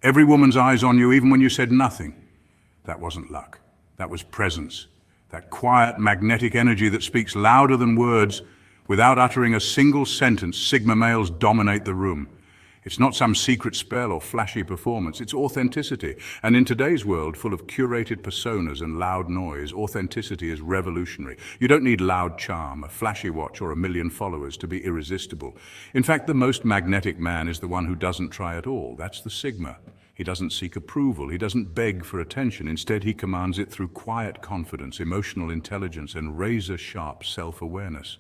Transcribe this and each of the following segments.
Every woman's eyes on you, even when you said nothing. That wasn't luck. That was presence. That quiet, magnetic energy that speaks louder than words. Without uttering a single sentence, Sigma males dominate the room. It's not some secret spell or flashy performance, it's authenticity. And in today's world, full of curated personas and loud noise, authenticity is revolutionary. You don't need loud charm, a flashy watch, or a million followers to be irresistible. In fact, the most magnetic man is the one who doesn't try at all. That's the Sigma. He doesn't seek approval, he doesn't beg for attention. Instead, he commands it through quiet confidence, emotional intelligence, and razor-sharp self-awareness.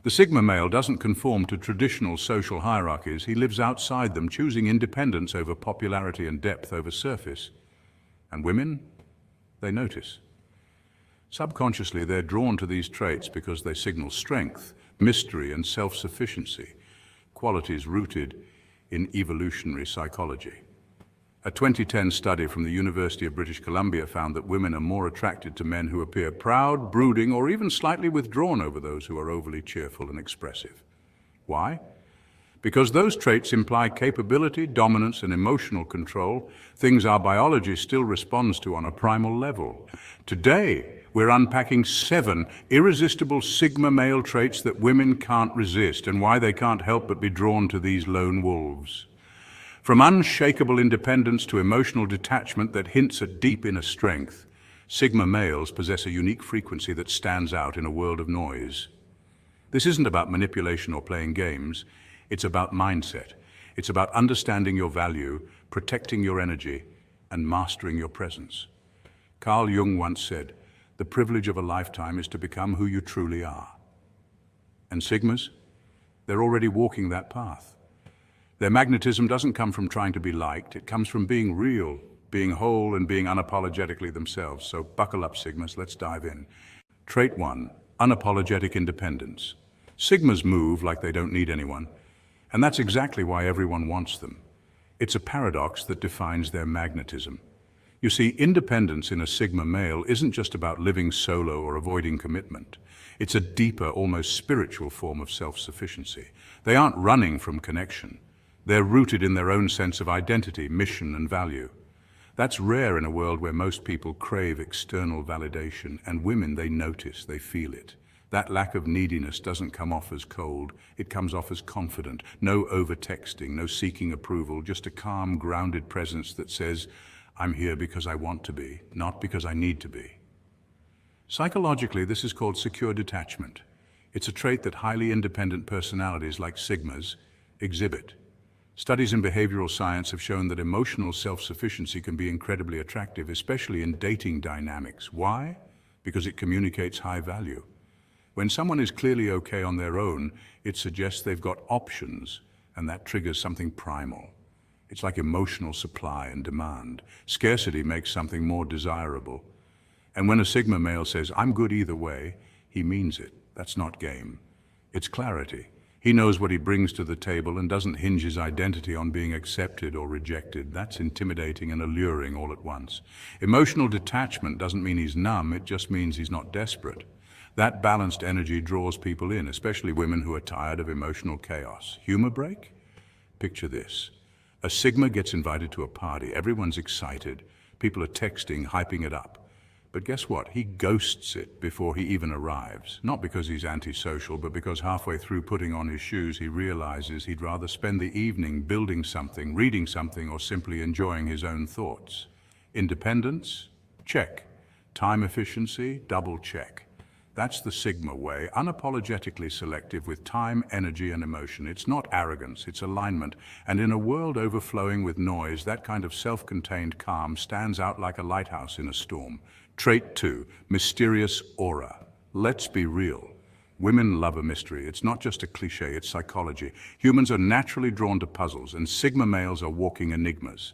The Sigma male doesn't conform to traditional social hierarchies. He lives outside them, choosing independence over popularity and depth over surface. And women, they notice. Subconsciously, they're drawn to these traits because they signal strength, mystery, and self-sufficiency, qualities rooted in evolutionary psychology. A 2010 study from the University of British Columbia found that women are more attracted to men who appear proud, brooding, or even slightly withdrawn over those who are overly cheerful and expressive. Why? Because those traits imply capability, dominance, and emotional control, things our biology still responds to on a primal level. Today, we're unpacking 7 irresistible Sigma male traits that women can't resist, and why they can't help but be drawn to these lone wolves. From unshakable independence to emotional detachment that hints at deep inner strength, Sigma males possess a unique frequency that stands out in a world of noise. This isn't about manipulation or playing games, it's about mindset. It's about understanding your value, protecting your energy, and mastering your presence. Carl Jung once said, "The privilege of a lifetime is to become who you truly are." And Sigmas? They're already walking that path. Their magnetism doesn't come from trying to be liked, it comes from being real, being whole, and being unapologetically themselves. So buckle up, Sigmas, let's dive in. Trait 1, unapologetic independence. Sigmas move like they don't need anyone, and that's exactly why everyone wants them. It's a paradox that defines their magnetism. You see, independence in a Sigma male isn't just about living solo or avoiding commitment. It's a deeper, almost spiritual form of self-sufficiency. They aren't running from connection. They're rooted in their own sense of identity, mission, and value. That's rare in a world where most people crave external validation, and women, they notice, they feel it. That lack of neediness doesn't come off as cold, it comes off as confident. No over-texting, no seeking approval, just a calm, grounded presence that says, "I'm here because I want to be, not because I need to be." Psychologically, this is called secure detachment. It's a trait that highly independent personalities like Sigmas exhibit. Studies in behavioral science have shown that emotional self-sufficiency can be incredibly attractive, especially in dating dynamics. Why? Because it communicates high value. When someone is clearly okay on their own, it suggests they've got options, and that triggers something primal. It's like emotional supply and demand. Scarcity makes something more desirable. And when a Sigma male says, "I'm good either way," he means it. That's not game. It's clarity. He knows what he brings to the table and doesn't hinge his identity on being accepted or rejected. That's intimidating and alluring all at once. Emotional detachment doesn't mean he's numb, it just means he's not desperate. That balanced energy draws people in, especially women who are tired of emotional chaos. Humor break? Picture this. A Sigma gets invited to a party. Everyone's excited. People are texting, hyping it up. But guess what? He ghosts it before he even arrives. Not because he's antisocial, but because halfway through putting on his shoes, he realizes he'd rather spend the evening building something, reading something, or simply enjoying his own thoughts. Independence? Check. Time efficiency? Double check. That's the Sigma way, unapologetically selective with time, energy, and emotion. It's not arrogance, it's alignment. And in a world overflowing with noise, that kind of self-contained calm stands out like a lighthouse in a storm. Trait 2, mysterious aura. Let's be real. Women love a mystery. It's not just a cliche, it's psychology. Humans are naturally drawn to puzzles, and Sigma males are walking enigmas.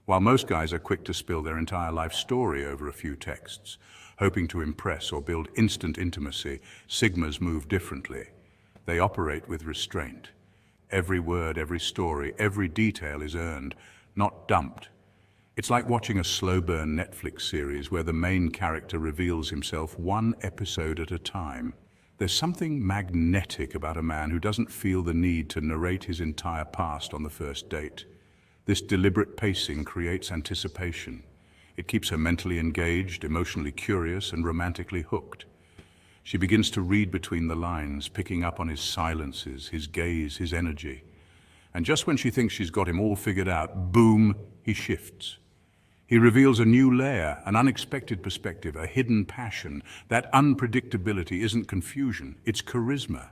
While most guys are quick to spill their entire life story over a few texts, hoping to impress or build instant intimacy, Sigmas move differently. They operate with restraint. Every word, every story, every detail is earned, not dumped. It's like watching a slow-burn Netflix series where the main character reveals himself one episode at a time. There's something magnetic about a man who doesn't feel the need to narrate his entire past on the first date. This deliberate pacing creates anticipation. It keeps her mentally engaged, emotionally curious, and romantically hooked. She begins to read between the lines, picking up on his silences, his gaze, his energy. And just when she thinks she's got him all figured out, boom, he shifts. He reveals a new layer, an unexpected perspective, a hidden passion. That unpredictability isn't confusion, it's charisma.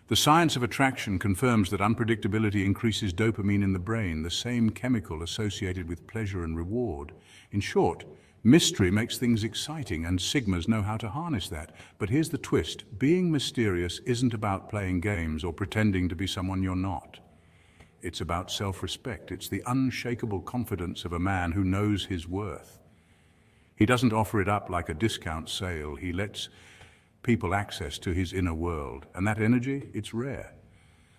The science of attraction confirms that unpredictability increases dopamine in the brain, the same chemical associated with pleasure and reward. In short, mystery makes things exciting, and Sigmas know how to harness that. But here's the twist. Being mysterious isn't about playing games or pretending to be someone you're not. It's about self-respect. It's the unshakable confidence of a man who knows his worth. He doesn't offer it up like a discount sale. He lets people access to his inner world. And that energy, it's rare.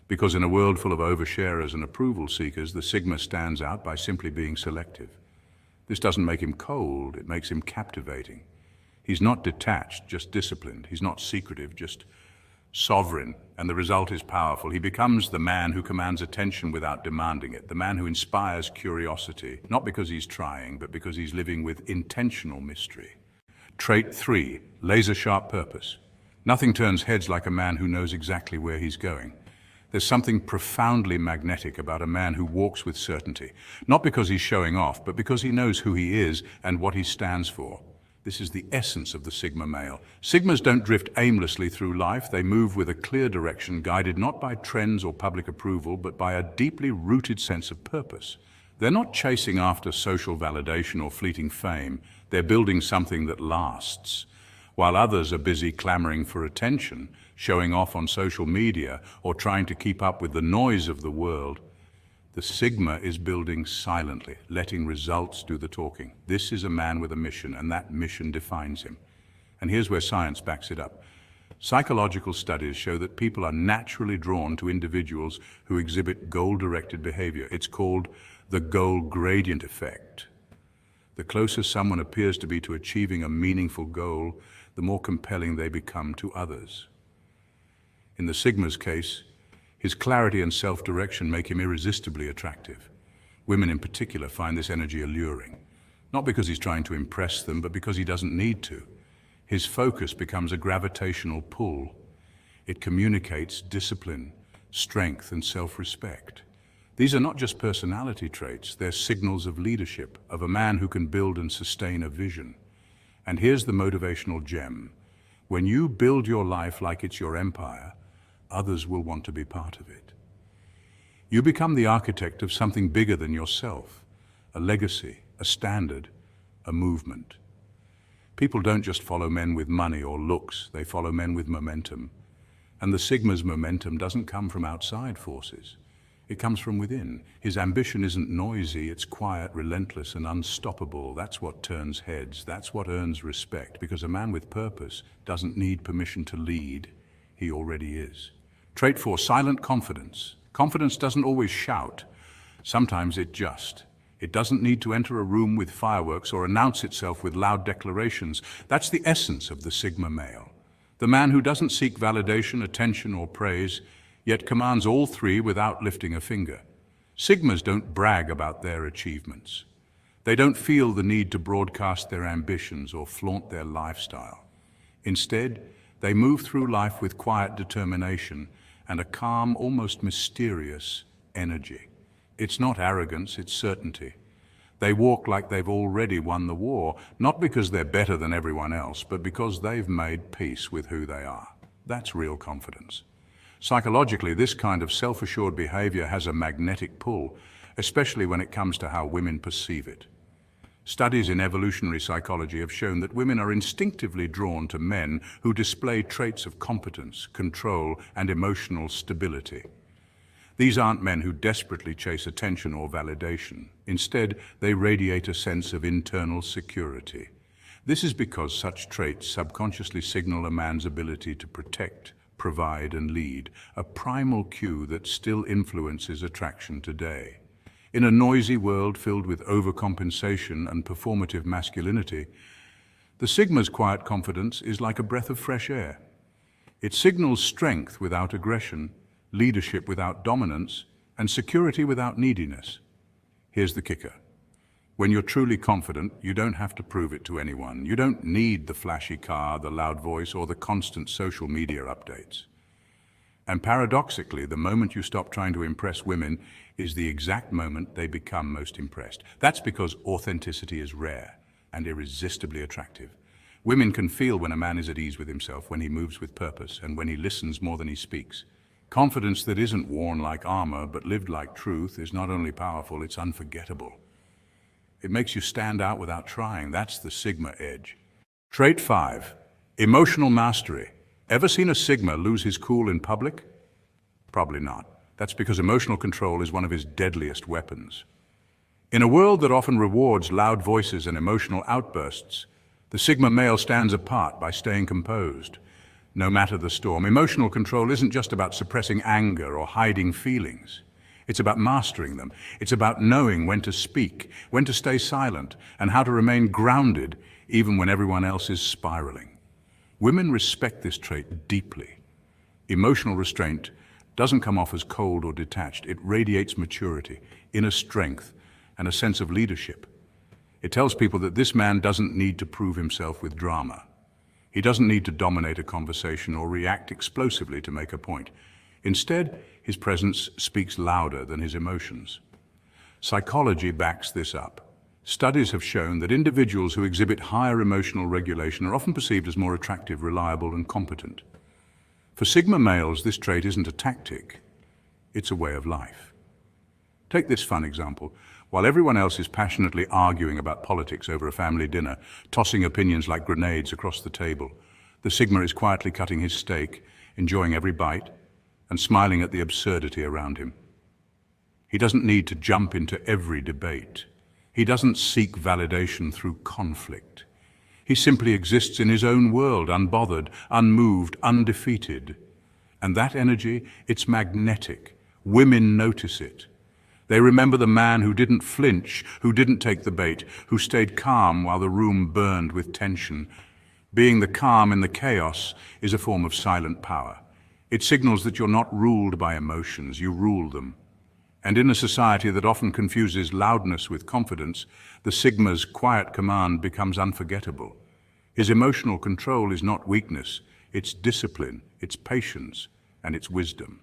Because in a world full of oversharers and approval seekers, the Sigma stands out by simply being selective. This doesn't make him cold, it makes him captivating. He's not detached, just disciplined. He's not secretive, just sovereign, and the result is powerful. He becomes the man who commands attention without demanding it, the man who inspires curiosity, not because he's trying, but because he's living with intentional mystery. Trait 3, laser-sharp purpose. Nothing turns heads like a man who knows exactly where he's going. There's something profoundly magnetic about a man who walks with certainty, not because he's showing off, but because he knows who he is and what he stands for. This is the essence of the Sigma male. Sigmas don't drift aimlessly through life. They move with a clear direction, guided not by trends or public approval, but by a deeply rooted sense of purpose. They're not chasing after social validation or fleeting fame. They're building something that lasts. While others are busy clamoring for attention, showing off on social media, or trying to keep up with the noise of the world, the Sigma is building silently, letting results do the talking. This is a man with a mission, and that mission defines him. And here's where science backs it up. Psychological studies show that people are naturally drawn to individuals who exhibit goal-directed behavior. It's called the goal gradient effect. The closer someone appears to be to achieving a meaningful goal, the more compelling they become to others. In the Sigma's case, his clarity and self-direction make him irresistibly attractive. Women in particular find this energy alluring, not because he's trying to impress them, but because he doesn't need to. His focus becomes a gravitational pull. It communicates discipline, strength, and self-respect. These are not just personality traits, they're signals of leadership, of a man who can build and sustain a vision. And here's the motivational gem. When you build your life like it's your empire, others will want to be part of it. You become the architect of something bigger than yourself, a legacy, a standard, a movement. People don't just follow men with money or looks, they follow men with momentum. And the Sigma's momentum doesn't come from outside forces. It comes from within. His ambition isn't noisy, it's quiet, relentless, and unstoppable. That's what turns heads, that's what earns respect, because a man with purpose doesn't need permission to lead, he already is. Trait 4, silent confidence. Confidence doesn't always shout. Sometimes it doesn't need to enter a room with fireworks or announce itself with loud declarations. That's the essence of the Sigma male. The man who doesn't seek validation, attention, or praise, yet commands all three without lifting a finger. Sigmas don't brag about their achievements. They don't feel the need to broadcast their ambitions or flaunt their lifestyle. Instead, they move through life with quiet determination and a calm, almost mysterious energy. It's not arrogance, it's certainty. They walk like they've already won the war, not because they're better than everyone else, but because they've made peace with who they are. That's real confidence. Psychologically, this kind of self-assured behavior has a magnetic pull, especially when it comes to how women perceive it. Studies in evolutionary psychology have shown that women are instinctively drawn to men who display traits of competence, control, and emotional stability. These aren't men who desperately chase attention or validation. Instead, they radiate a sense of internal security. This is because such traits subconsciously signal a man's ability to protect, provide, and lead, a primal cue that still influences attraction today. In a noisy world filled with overcompensation and performative masculinity, the Sigma's quiet confidence is like a breath of fresh air. It signals strength without aggression, leadership without dominance, and security without neediness. Here's the kicker. When you're truly confident, you don't have to prove it to anyone. You don't need the flashy car, the loud voice, or the constant social media updates. And paradoxically, the moment you stop trying to impress women is the exact moment they become most impressed. That's because authenticity is rare and irresistibly attractive. Women can feel when a man is at ease with himself, when he moves with purpose, and when he listens more than he speaks. Confidence that isn't worn like armor, but lived like truth, is not only powerful, it's unforgettable. It makes you stand out without trying. That's the Sigma edge. Trait 5, emotional mastery. Ever seen a Sigma lose his cool in public? Probably not. That's because emotional control is one of his deadliest weapons. In a world that often rewards loud voices and emotional outbursts, the Sigma male stands apart by staying composed. No matter the storm, emotional control isn't just about suppressing anger or hiding feelings. It's about mastering them. It's about knowing when to speak, when to stay silent, and how to remain grounded even when everyone else is spiraling. Women respect this trait deeply. Emotional restraint doesn't come off as cold or detached. It radiates maturity, inner strength, and a sense of leadership. It tells people that this man doesn't need to prove himself with drama. He doesn't need to dominate a conversation or react explosively to make a point. Instead, his presence speaks louder than his emotions. Psychology backs this up. Studies have shown that individuals who exhibit higher emotional regulation are often perceived as more attractive, reliable, and competent. For Sigma males, this trait isn't a tactic, it's a way of life. Take this fun example. While everyone else is passionately arguing about politics over a family dinner, tossing opinions like grenades across the table, the Sigma is quietly cutting his steak, enjoying every bite, and smiling at the absurdity around him. He doesn't need to jump into every debate. He doesn't seek validation through conflict. He simply exists in his own world, unbothered, unmoved, undefeated. And that energy, it's magnetic. Women notice it. They remember the man who didn't flinch, who didn't take the bait, who stayed calm while the room burned with tension. Being the calm in the chaos is a form of silent power. It signals that you're not ruled by emotions, you rule them. And in a society that often confuses loudness with confidence, the Sigma's quiet command becomes unforgettable. His emotional control is not weakness, it's discipline, it's patience, and it's wisdom.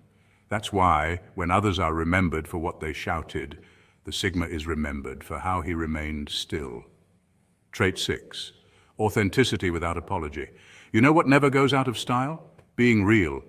That's why, when others are remembered for what they shouted, the Sigma is remembered for how he remained still. Trait 6, authenticity without apology. You know what never goes out of style? Being real.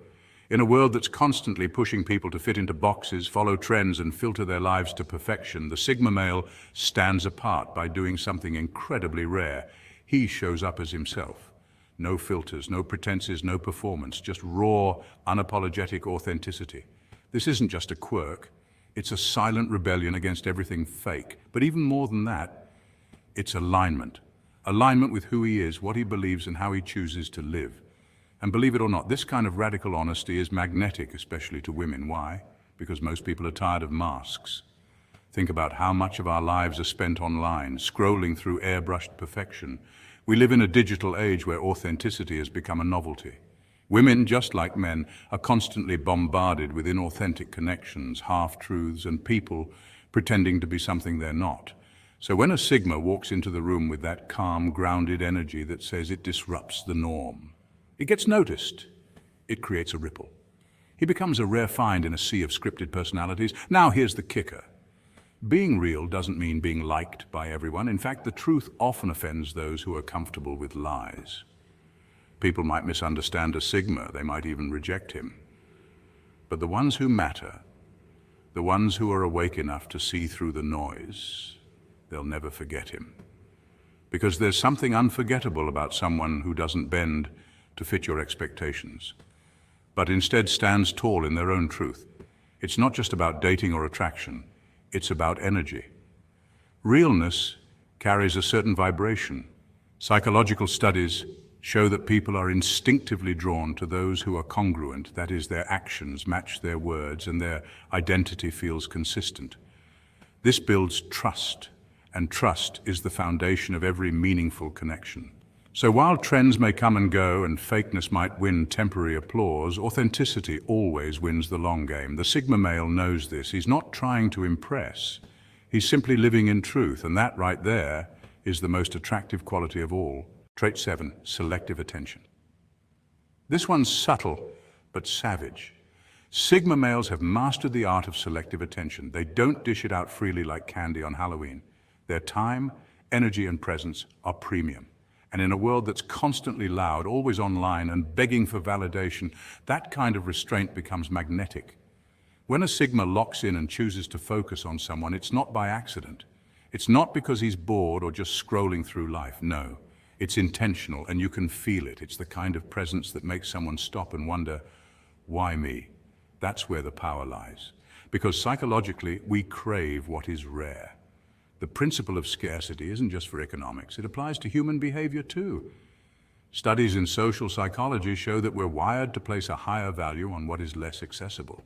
In a world that's constantly pushing people to fit into boxes, follow trends, and filter their lives to perfection, the Sigma male stands apart by doing something incredibly rare. He shows up as himself. No filters, no pretenses, no performance, just raw, unapologetic authenticity. This isn't just a quirk, it's a silent rebellion against everything fake. But even more than that, it's alignment. Alignment with who he is, what he believes, and how he chooses to live. And believe it or not, this kind of radical honesty is magnetic, especially to women. Why? Because most people are tired of masks. Think about how much of our lives are spent online, scrolling through airbrushed perfection. We live in a digital age where authenticity has become a novelty. Women, just like men, are constantly bombarded with inauthentic connections, half-truths, and people pretending to be something they're not. So when a Sigma walks into the room with that calm, grounded energy that says it disrupts the norm, it gets noticed. It creates a ripple. He becomes a rare find in a sea of scripted personalities. Now here's the kicker. Being real doesn't mean being liked by everyone. In fact, the truth often offends those who are comfortable with lies. People might misunderstand a Sigma, they might even reject him. But the ones who matter, the ones who are awake enough to see through the noise, they'll never forget him. Because there's something unforgettable about someone who doesn't bend to fit your expectations, but instead stands tall in their own truth. It's not just about dating or attraction, it's about energy. Realness carries a certain vibration. Psychological studies show that people are instinctively drawn to those who are congruent, that is, their actions match their words and their identity feels consistent. This builds trust, and trust is the foundation of every meaningful connection. So while trends may come and go and fakeness might win temporary applause, authenticity always wins the long game. The Sigma male knows this. He's not trying to impress. He's simply living in truth, and that right there is the most attractive quality of all. Trait 7, selective attention. This one's subtle, but savage. Sigma males have mastered the art of selective attention. They don't dish it out freely like candy on Halloween. Their time, energy, and presence are premium. And in a world that's constantly loud, always online, and begging for validation, that kind of restraint becomes magnetic. When a Sigma locks in and chooses to focus on someone, it's not by accident. It's not because he's bored or just scrolling through life. No, it's intentional, and you can feel it. It's the kind of presence that makes someone stop and wonder, why me? That's where the power lies. Because psychologically, we crave what is rare. The principle of scarcity isn't just for economics, it applies to human behavior too. Studies in social psychology show that we're wired to place a higher value on what is less accessible.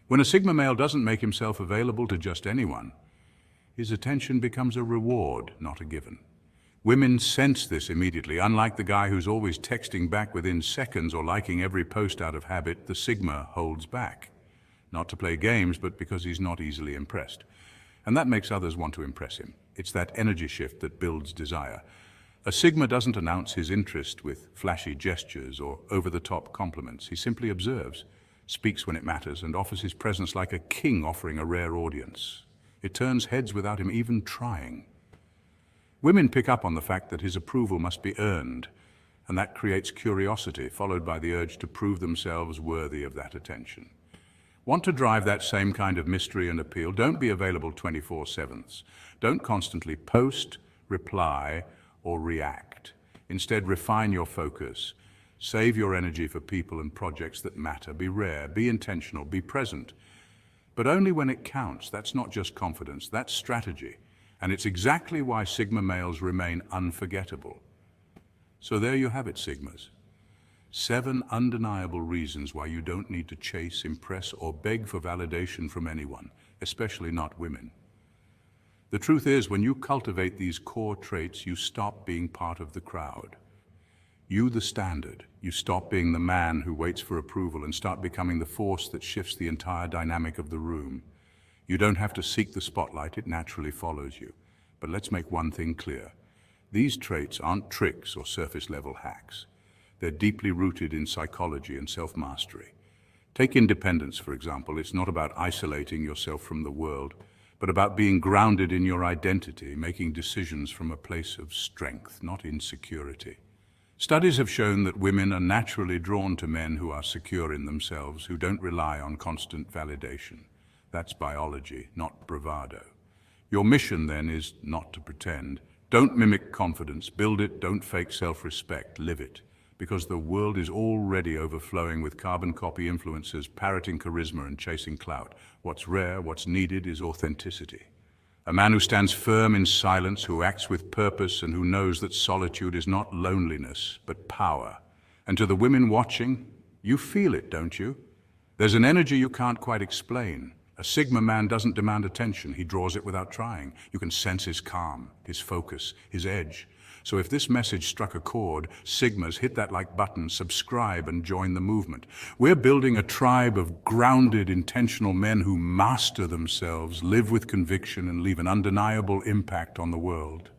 When a Sigma male doesn't make himself available to just anyone, his attention becomes a reward, not a given. Women sense this immediately. Unlike the guy who's always texting back within seconds or liking every post out of habit, the Sigma holds back. Not to play games, but because he's not easily impressed. And that makes others want to impress him. It's that energy shift that builds desire. A Sigma doesn't announce his interest with flashy gestures or over-the-top compliments. He simply observes, speaks when it matters, and offers his presence like a king offering a rare audience. It turns heads without him even trying. Women pick up on the fact that his approval must be earned, and that creates curiosity, followed by the urge to prove themselves worthy of that attention. Want to drive that same kind of mystery and appeal? Don't be available 24/7. Don't constantly post, reply, or react. Instead, refine your focus. Save your energy for people and projects that matter. Be rare, be intentional, be present. But only when it counts. That's not just confidence, that's strategy. And it's exactly why Sigma males remain unforgettable. So there you have it, Sigmas. 7 undeniable reasons why you don't need to chase, impress, or beg for validation from anyone, especially not women. The truth is, when you cultivate these core traits, you stop being part of the crowd. You, the standard. You stop being the man who waits for approval and start becoming the force that shifts the entire dynamic of the room. You don't have to seek the spotlight, it naturally follows you. But let's make one thing clear. These traits aren't tricks or surface-level hacks. They're deeply rooted in psychology and self-mastery. Take independence, for example. It's not about isolating yourself from the world, but about being grounded in your identity, making decisions from a place of strength, not insecurity. Studies have shown that women are naturally drawn to men who are secure in themselves, who don't rely on constant validation. That's biology, not bravado. Your mission, then, is not to pretend. Don't mimic confidence. Build it. Don't fake self-respect. Live it. Because the world is already overflowing with carbon copy influencers parroting charisma and chasing clout. What's rare, what's needed is authenticity. A man who stands firm in silence, who acts with purpose, and who knows that solitude is not loneliness, but power. And to the women watching, you feel it, don't you? There's an energy you can't quite explain. A Sigma man doesn't demand attention. He draws it without trying. You can sense his calm, his focus, his edge. So if this message struck a chord, Sigmas, hit that like button, subscribe, and join the movement. We're building a tribe of grounded, intentional men who master themselves, live with conviction, and leave an undeniable impact on the world.